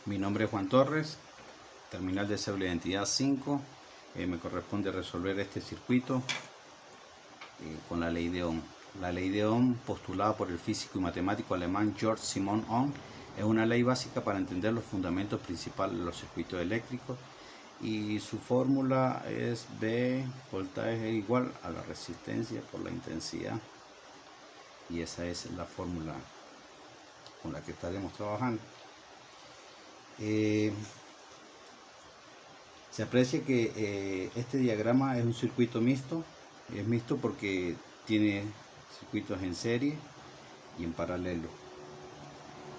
Mi nombre es Juan Torres, terminal de cédula de identidad 5. Me corresponde resolver este circuito con la ley de Ohm. La ley de Ohm, postulada por el físico y matemático alemán Georg Simon Ohm, es una ley básica para entender los fundamentos principales de los circuitos eléctricos, y su fórmula es V, voltaje igual a la resistencia por la intensidad, y esa es la fórmula con la que estaremos trabajando. Se aprecia que este diagrama es un circuito mixto. Es mixto porque tiene circuitos en serie y en paralelo.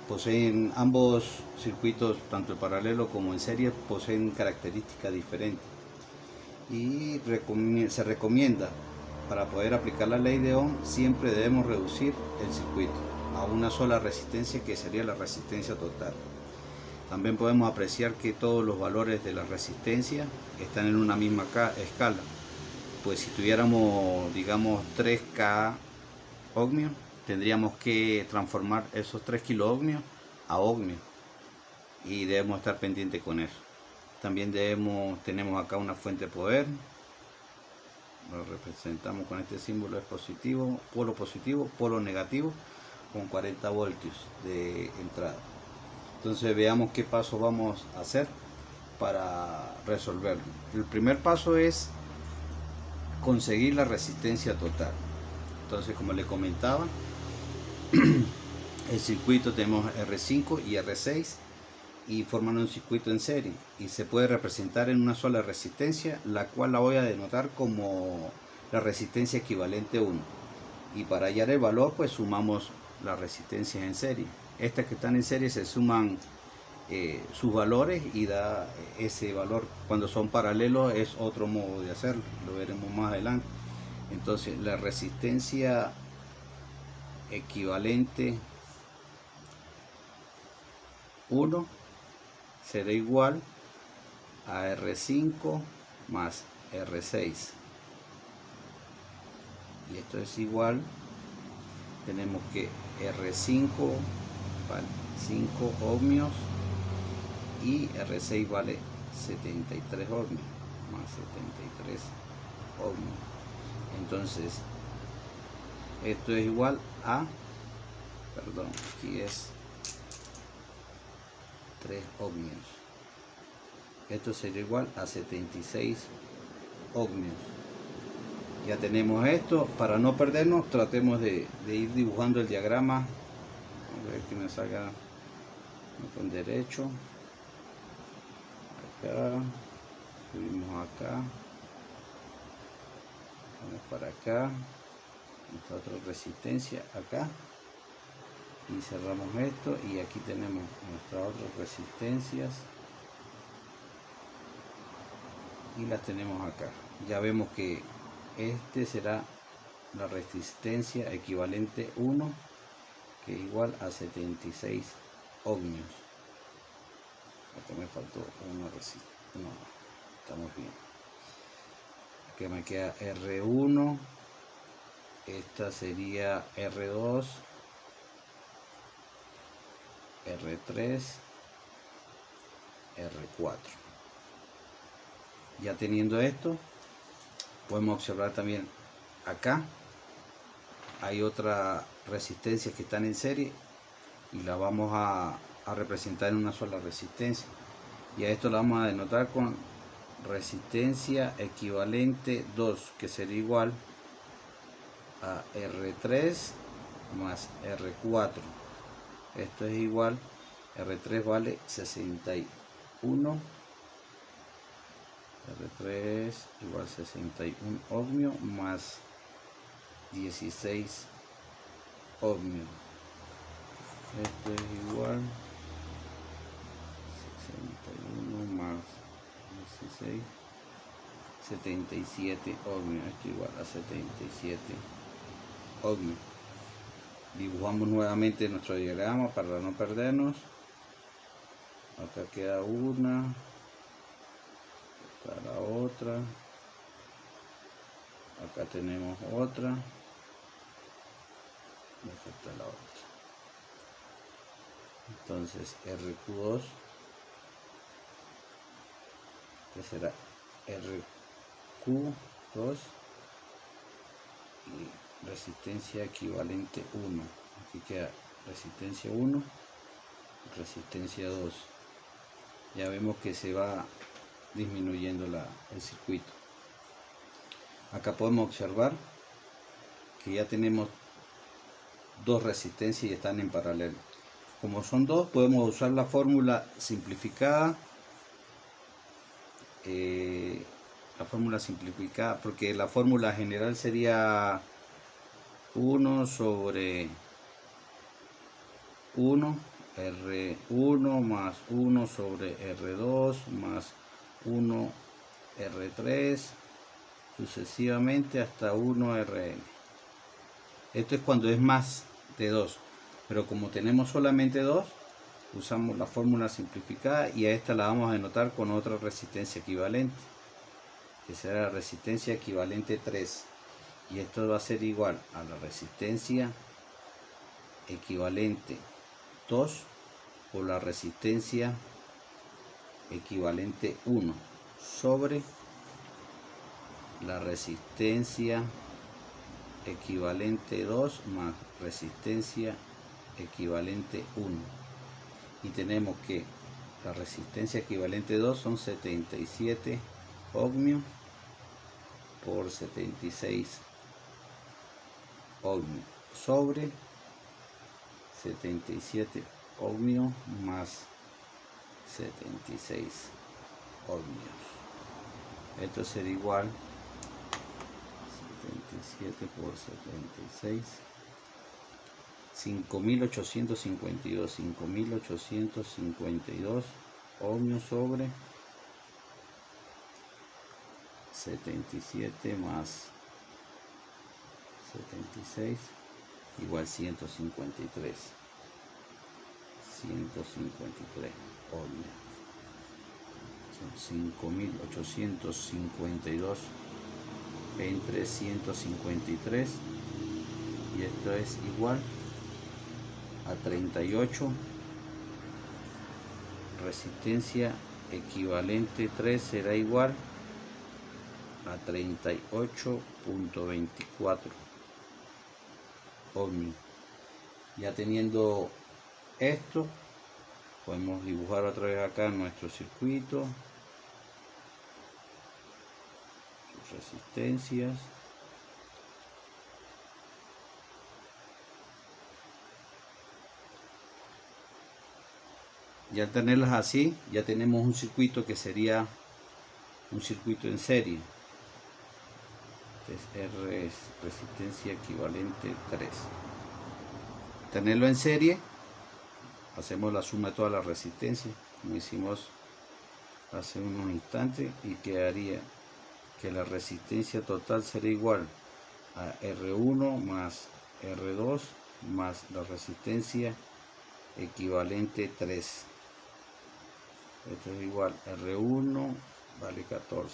Poseen ambos circuitos, tanto en paralelo como en serie, poseen características diferentes. Y se recomienda, para poder aplicar la ley de Ohm, siempre debemos reducir el circuito a una sola resistencia, que sería la resistencia total. También podemos apreciar que todos los valores de la resistencia están en una misma escala. Pues si tuviéramos, digamos, 3K ohmios, tendríamos que transformar esos 3 kilo ohmios a ohmios, y debemos estar pendientes con eso. También tenemos acá una fuente de poder. Lo representamos con este símbolo, es positivo, polo negativo, con 40 voltios de entrada. Entonces veamos qué paso vamos a hacer para resolverlo. El primer paso es conseguir la resistencia total. Entonces, como le comentaba, el circuito tenemos R5 y R6 y forman un circuito en serie, y se puede representar en una sola resistencia, la cual la voy a denotar como la resistencia equivalente 1. Y para hallar el valor, pues sumamos las resistencias en serie. Estas que están en serie se suman sus valores y da ese valor. Cuando son paralelos es otro modo de hacerlo, lo veremos más adelante. Entonces la resistencia equivalente 1 será igual a R5 más R6, y esto es igual, tenemos que R5 vale 5 ohmios y R6 vale 73 ohmios, más 73 ohmios. Entonces esto es igual a, perdón, aquí es 3 ohmios. Esto sería igual a 76 ohmios. Ya tenemos esto. Para no perdernos, tratemos de ir dibujando el diagrama. A ver que me salga con derecho. Acá, subimos acá, vamos para acá, esta otra resistencia acá, y cerramos esto, y aquí tenemos nuestras otras resistencias y las tenemos acá. Ya vemos que este será la resistencia equivalente 1, que es igual a 76 ohmios. Acá me faltó una resistencia, no, estamos bien. Aquí me queda R1, esta sería R2, R3, R4. Ya teniendo esto, podemos observar también acá hay otra resistencia que están en serie, y la vamos a representar en una sola resistencia, y a esto la vamos a denotar con resistencia equivalente 2, que sería igual a R3 más R4. Esto es igual, R3 vale 61, R3 igual 61 ohmios más 16 ohmios. Esto es igual 61 más 16, 77 ohmios. Esto es igual a 77 ohmios. Dibujamos nuevamente nuestro diagrama para no perdernos. Acá queda una, acá la otra, acá tenemos otra, y acá está la otra. Entonces RQ2 que será RQ2 y resistencia equivalente 1. Aquí queda resistencia 1, resistencia 2. Ya vemos que se va disminuyendo el circuito. Acá podemos observar que ya tenemos dos resistencias y están en paralelo. Como son dos, podemos usar la fórmula simplificada. Porque la fórmula general sería 1 sobre 1 R1 más 1 sobre R2 más 1 R3 sucesivamente hasta 1 Rn. Esto es cuando es más de 2, pero como tenemos solamente 2, usamos la fórmula simplificada y a esta la vamos a denotar con otra resistencia equivalente, que será la resistencia equivalente 3, y esto va a ser igual a la resistencia equivalente 2 por la resistencia equivalente 1 sobre la resistencia equivalente 2 más resistencia equivalente 1, y tenemos que la resistencia equivalente 2 son 77 ohmios por 76 ohmios sobre 77 ohmios más 76 ohmios. Esto será igual 77 por 76, 5852 ohmios sobre 77 más 76 igual 153 ohmios. Son 5852 entre 153, y esto es igual a 38. Resistencia equivalente 3 será igual a 38.24 ohmios. Ya teniendo esto, podemos dibujar otra vez acá nuestro circuito, sus resistencias. Y al tenerlas así, ya tenemos un circuito que sería un circuito en serie. Entonces R es resistencia equivalente 3. Tenerlo en serie, hacemos la suma de todas las resistencias, como hicimos hace unos instantes, y quedaría que la resistencia total será igual a R1 más R2 más la resistencia equivalente 3. Esto es igual a R1 vale 14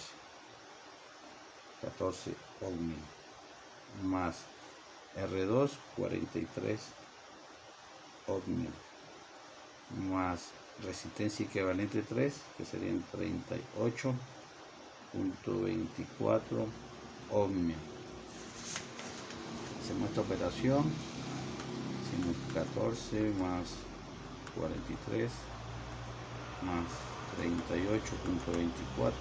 ohmios más R2 43 ohmios más resistencia equivalente 3, que serían 38.24 ohmios. Hacemos esta operación, hacemos 14 más 43 más 38.24,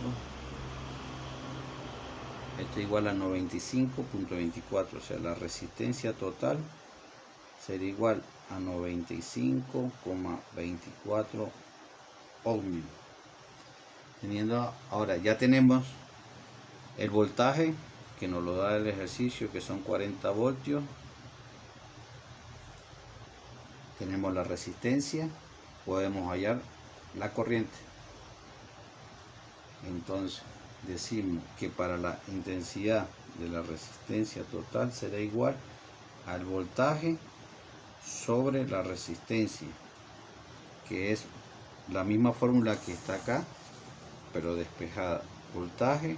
esto es igual a 95.24, o sea, la resistencia total será igual a 95,24 ohmios. Ahora ya tenemos el voltaje que nos lo da el ejercicio, que son 40 voltios. Tenemos la resistencia, podemos hallar la corriente. Entonces decimos que para la intensidad de la resistencia total será igual al voltaje sobre la resistencia, que es la misma fórmula que está acá, pero despejada. Voltaje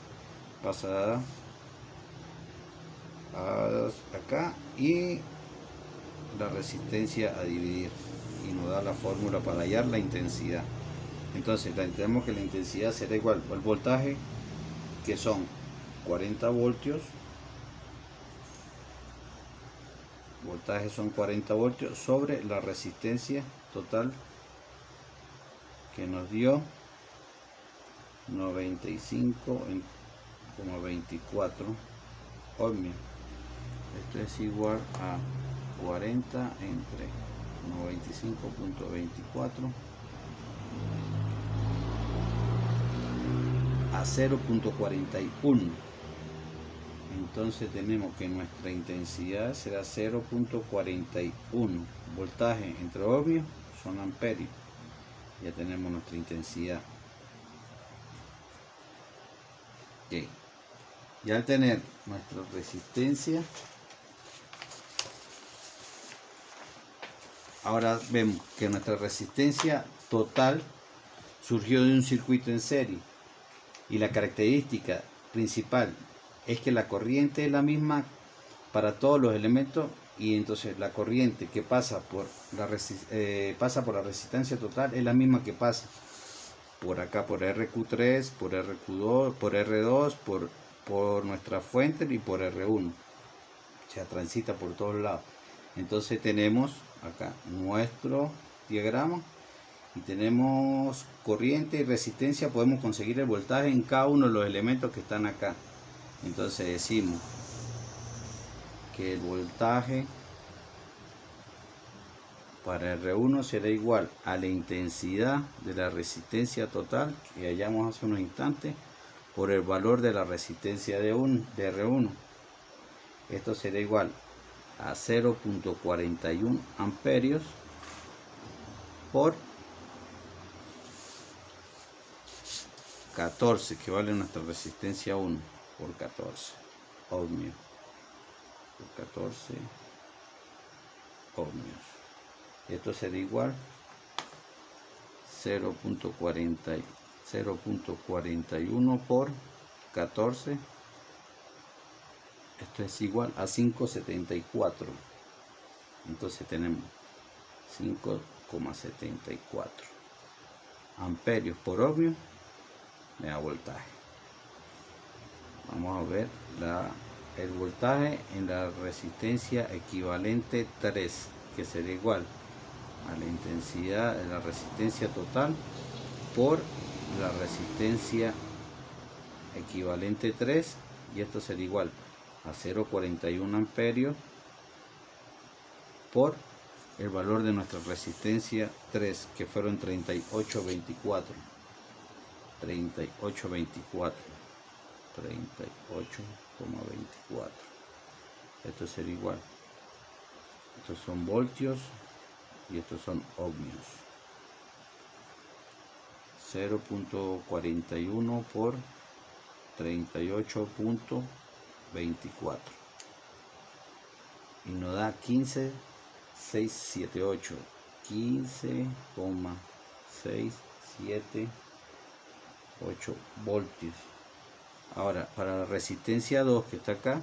pasa acá y la resistencia a dividir, y nos da la fórmula para hallar la intensidad. Entonces tenemos que la intensidad será igual al voltaje, que son 40 voltios. Voltaje son 40 voltios sobre la resistencia total que nos dio 95,24 ohmios. Esto es igual a 40 entre 95,24 a 0,41. Entonces tenemos que nuestra intensidad será 0,41. Voltaje entre ohmios son amperios. Ya tenemos nuestra intensidad. Okay. Y al tener nuestra resistencia, ahora vemos que nuestra resistencia total surgió de un circuito en serie, y la característica principal es que la corriente es la misma para todos los elementos, y entonces la corriente que pasa por la resistencia total es la misma que pasa por acá, por RQ3, por RQ2, por R2, por nuestra fuente y por R1. O sea, transita por todos lados. Entonces tenemos acá nuestro diagrama y tenemos corriente y resistencia. Podemos conseguir el voltaje en cada uno de los elementos que están acá. Entonces decimos que el voltaje para R1 será igual a la intensidad de la resistencia total que hallamos hace unos instantes por el valor de la resistencia de R1. Esto será igual a 0,41 amperios por 14, que vale nuestra resistencia 1, por 14 ohmios, por 14 ohmios. Esto será igual 0,41 por 14. Esto es igual a 5,74. Entonces tenemos 5,74 amperios por ohmio me da voltaje. Vamos a ver el voltaje en la resistencia equivalente 3, que será igual a la intensidad de la resistencia total por la resistencia equivalente 3, y esto será igual a 0,41 amperios por el valor de nuestra resistencia 3, que fueron 38,24. Esto será igual, estos son voltios y estos son ohmios. 0,41 por 38,24 y nos da 15,678 15,678 voltios. Ahora, para la resistencia 2 que está acá,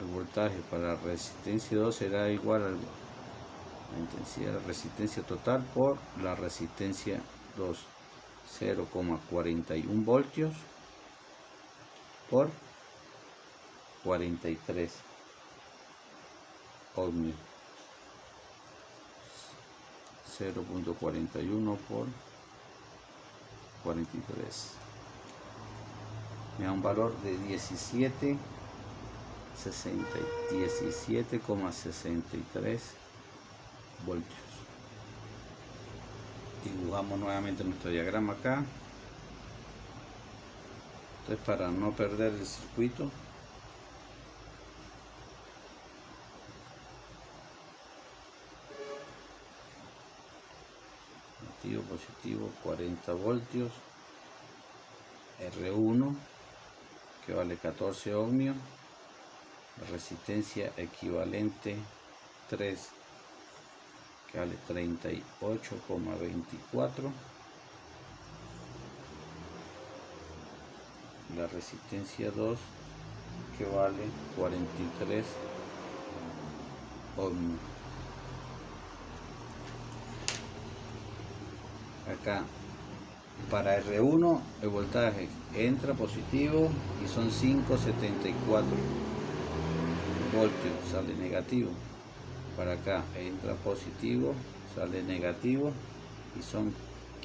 el voltaje para la resistencia 2 será igual a la intensidad de la resistencia total por la resistencia 2, 0,41 voltios por 43 ohmios. 0,41 por 43 me da un valor de 17,63 voltios. Dibujamos nuevamente nuestro diagrama acá. Entonces, para no perder el circuito, negativo, positivo, 40 voltios, R1 que vale 14 ohmios, resistencia equivalente 3 que vale 38,24, la resistencia 2 que vale 43 ohmios. Acá Para R1 el voltaje entra positivo y son 574 voltios, sale negativo. Para acá entra positivo, sale negativo y son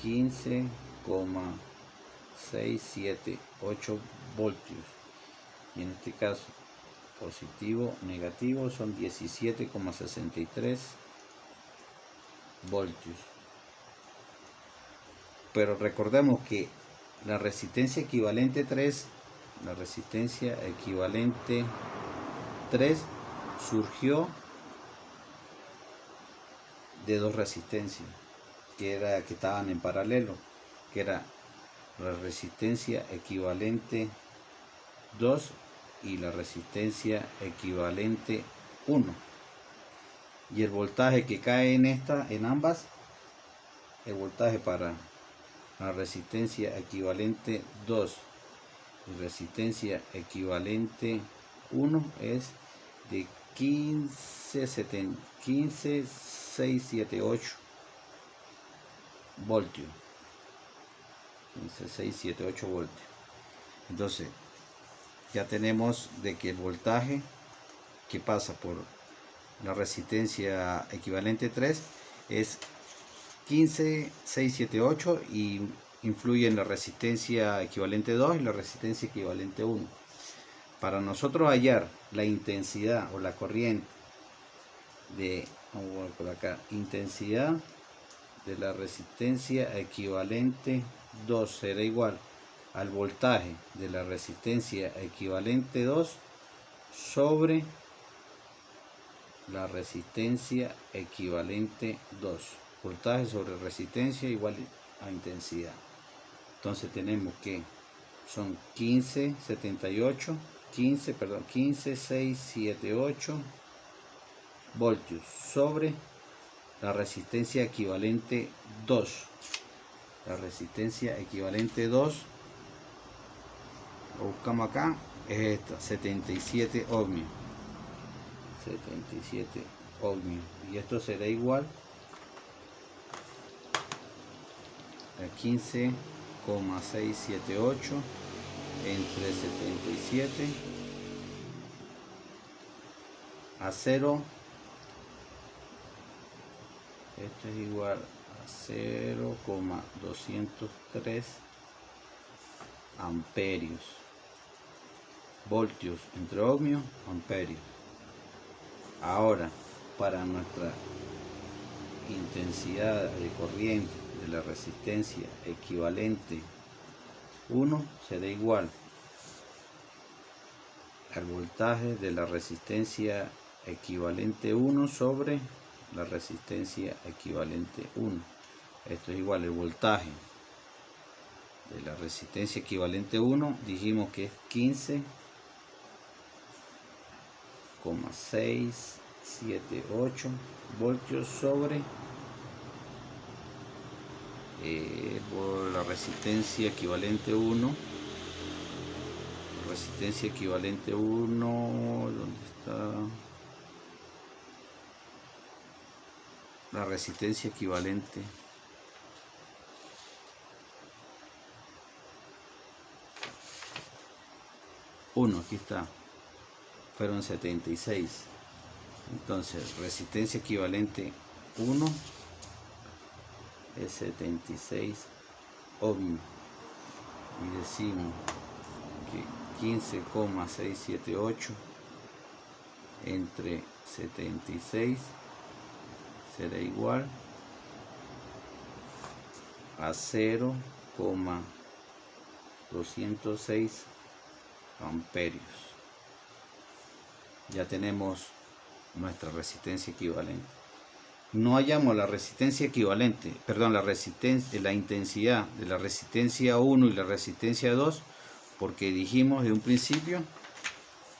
15,678 voltios. Y en este caso positivo, negativo son 17,63 voltios. Pero recordemos que la resistencia equivalente 3 surgió de dos resistencias que estaban en paralelo, que era la resistencia equivalente 2 y la resistencia equivalente 1, y el voltaje que cae en ambas, el voltaje para la resistencia equivalente 2 y resistencia equivalente 1 es de 15,678 voltios. 15,678 voltios. Entonces ya tenemos de que el voltaje que pasa por la resistencia equivalente 3 es 15,678 y influye en la resistencia equivalente 2 y la resistencia equivalente 1. Para nosotros hallar la intensidad o la corriente de, vamos por acá, intensidad de la resistencia equivalente 2 será igual al voltaje de la resistencia equivalente 2 sobre la resistencia equivalente 2. Voltaje sobre resistencia igual a intensidad. Entonces tenemos que son 15,678 voltios sobre la resistencia equivalente 2. La resistencia equivalente 2, lo buscamos acá, es esta, 77 ohmios. 77 ohmios. Y esto será igual a 15,678 entre 77 a 0. Esto es igual a 0,203 amperios. Voltios entre ohmios, amperios. Ahora, para nuestra intensidad de corriente de la resistencia equivalente 1 será igual al voltaje de la resistencia equivalente 1 sobre la resistencia equivalente 1. Esto es igual al voltaje de la resistencia equivalente 1, dijimos que es 15,678 voltios sobre por la resistencia equivalente 1. Resistencia equivalente 1, ¿dónde está? La resistencia equivalente 1, aquí está, fueron 76. Entonces resistencia equivalente 1 es 76 ohmios, y decimos que 15,678 entre 76 será igual a 0,206 amperios. Ya tenemos nuestra resistencia equivalente. No hallamos la resistencia equivalente, perdón, la intensidad de la resistencia 1 y la resistencia 2, porque dijimos de un principio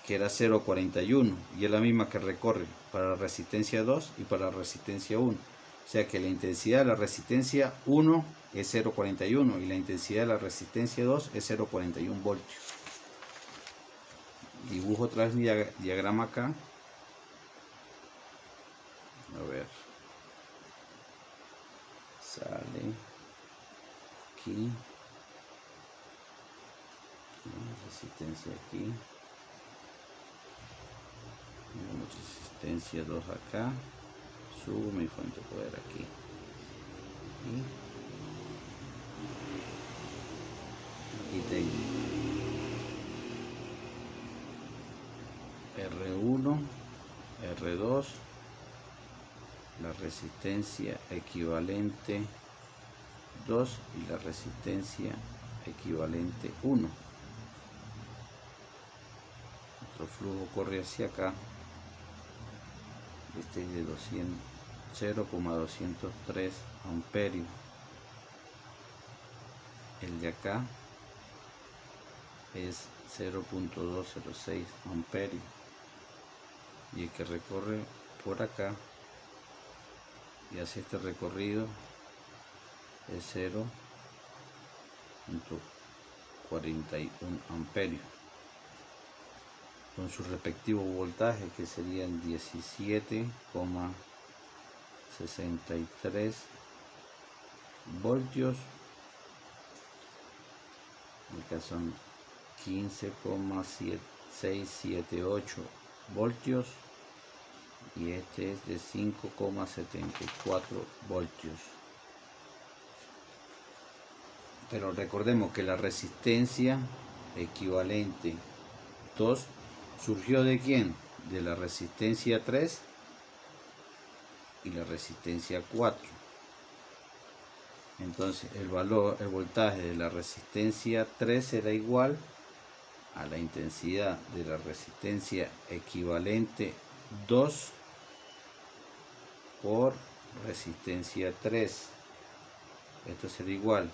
que era 0,41 y es la misma que recorre para la resistencia 2 y para la resistencia 1. O sea que la intensidad de la resistencia 1 es 0,41 y la intensidad de la resistencia 2 es 0,41 voltios. Dibujo otra vez mi diagrama acá. A ver. Sale aquí, resistencia aquí, resistencia 2 acá, subo mi fuente de poder aquí y aquí tengo R1, R2, la resistencia equivalente 2 y la resistencia equivalente 1. Nuestro flujo corre hacia acá. Este es de 0,203 amperios. El de acá es 0,206 amperios. Y el que recorre por acá y hace este recorrido es 0,41 amperios, con su respectivo voltaje, que serían 17,63 voltios. Acá son 15,678 voltios y este es de 5,74 voltios. Pero recordemos que la resistencia equivalente 2 surgió ¿de quién? De la resistencia 3 y la resistencia 4. Entonces el voltaje de la resistencia 3 será igual a la intensidad de la resistencia equivalente 2 por resistencia 3. Esto será igual.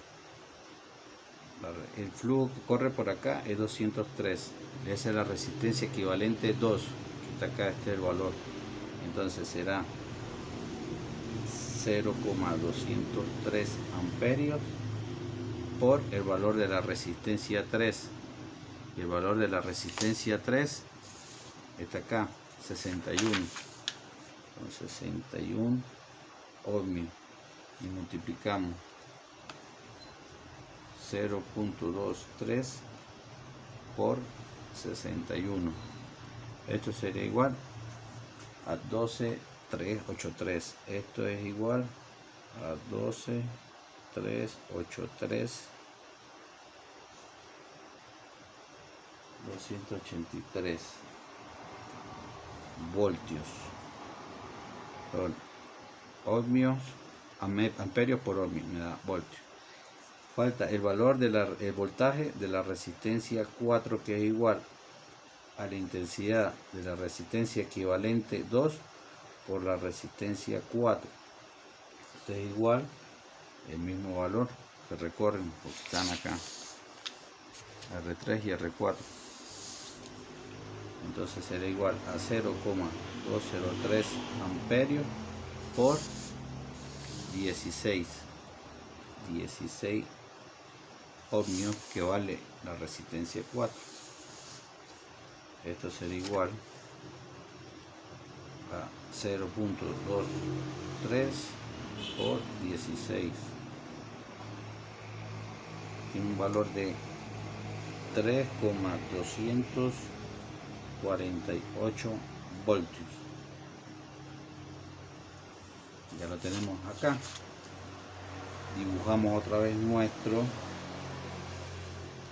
El flujo que corre por acá es 203. Esa es la resistencia equivalente 2. Que está acá, este es el valor. Entonces será 0,203 amperios por el valor de la resistencia 3. Y el valor de la resistencia 3 está acá, 61. Con 61 ohmios. Y multiplicamos 0,23 por 61. Esto sería igual a 12,383. Esto es igual a 12,383 283 voltios. Son ohmios, amperios por ohmio, me da voltios. Falta el valor del voltaje de la resistencia 4, que es igual a la intensidad de la resistencia equivalente 2 por la resistencia 4. Esto es igual, el mismo valor que recorren, porque están acá, R3 y R4. Entonces será igual a 0,203 amperios por 16 ohmios, que vale la resistencia 4. Esto será igual a 0,23 por 16. Tiene un valor de 3,248 voltios. Ya lo tenemos acá. Dibujamos otra vez nuestro,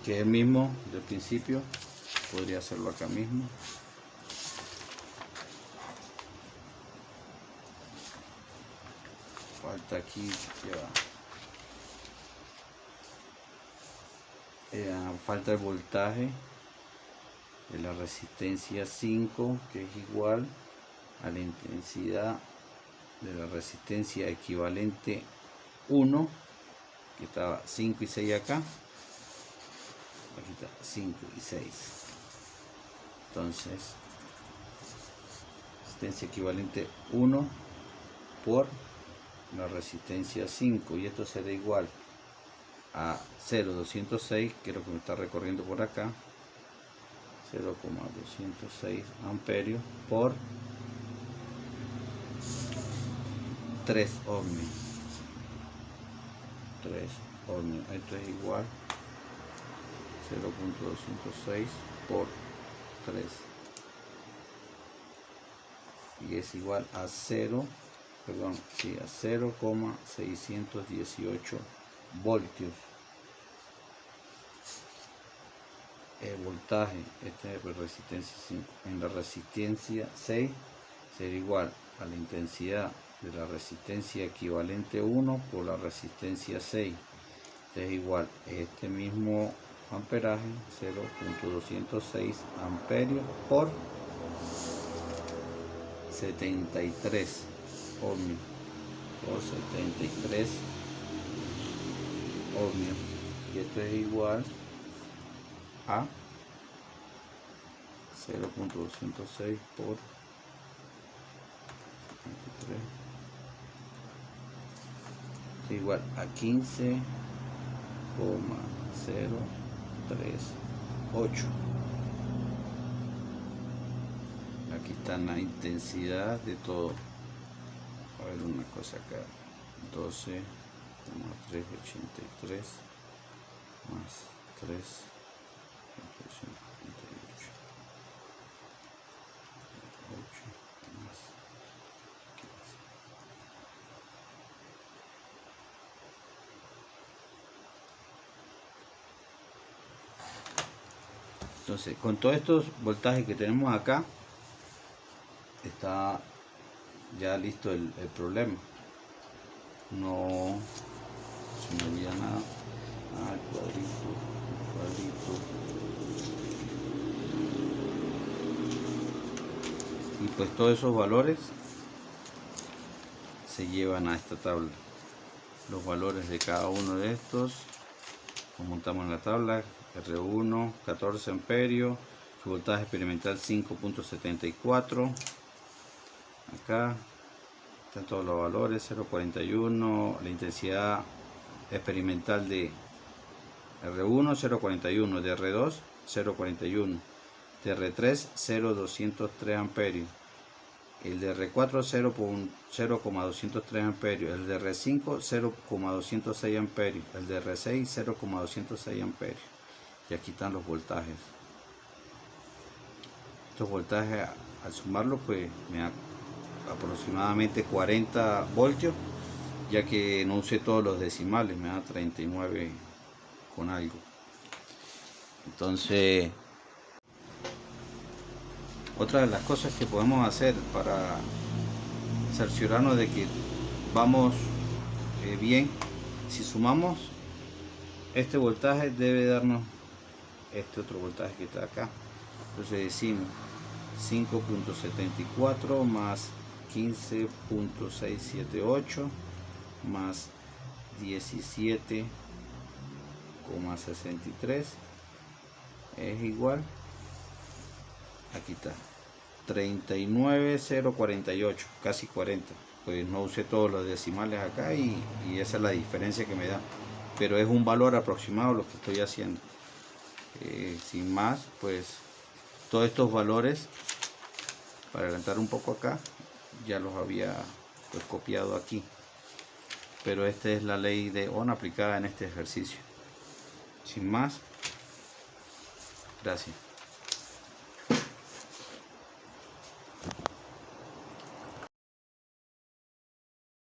que es el mismo del principio. Podría hacerlo acá mismo. Falta aquí, falta el voltaje de la resistencia 5, que es igual a la intensidad de la resistencia equivalente 1, que estaba 5 y 6 acá. Aquí está 5 y 6. Entonces, resistencia equivalente 1 por la resistencia 5, y esto será igual a 0,206, que es lo que me está recorriendo por acá, 0,206 amperios por 3 ohmios. ohmios. Esto es igual 0.206 por 3 y es igual a 0,618 voltios. El voltaje, este es la resistencia 5, en la resistencia 6 será igual a la intensidad de la resistencia equivalente 1 por la resistencia 6, es igual a este mismo amperaje, 0.206 amperios por 73 ohmios por 73 ohmios, y esto es igual a 0.206 por 73 es igual a 15,038. Aquí está la intensidad de todo. A ver una cosa acá, 12,383 más 3, 8 más 15. Entonces, con todos estos voltajes que tenemos acá, está ya listo el problema. No se me olvida nada. Cuadrito. Y pues todos esos valores se llevan a esta tabla. Los valores de cada uno de estos los montamos en la tabla. R1 14 amperios, su voltaje experimental 5.74. Acá están todos los valores, 0.41, la intensidad experimental de R1 0.41, de R2 0.41, de R3 0.203 amperios, el de R4 0.203 amperios, el de R5 0.206 amperios, el de R6 0.206 amperios. Y aquí están los voltajes. Estos voltajes al sumarlos pues me da aproximadamente 40 voltios, ya que no usé todos los decimales, me da 39 con algo. Entonces, otra de las cosas que podemos hacer para cerciorarnos de que vamos bien, si sumamos este voltaje debe darnos este otro voltaje que está acá. Entonces decimos 5.74 más 15.678 más 17,63 es igual, aquí está, 39,048, casi 40. Pues no usé todos los decimales acá y esa es la diferencia que me da, pero es un valor aproximado lo que estoy haciendo. Sin más, pues todos estos valores, para adelantar un poco acá, ya los había pues copiado aquí, pero esta es la ley de Ohm aplicada en este ejercicio. Sin más, gracias.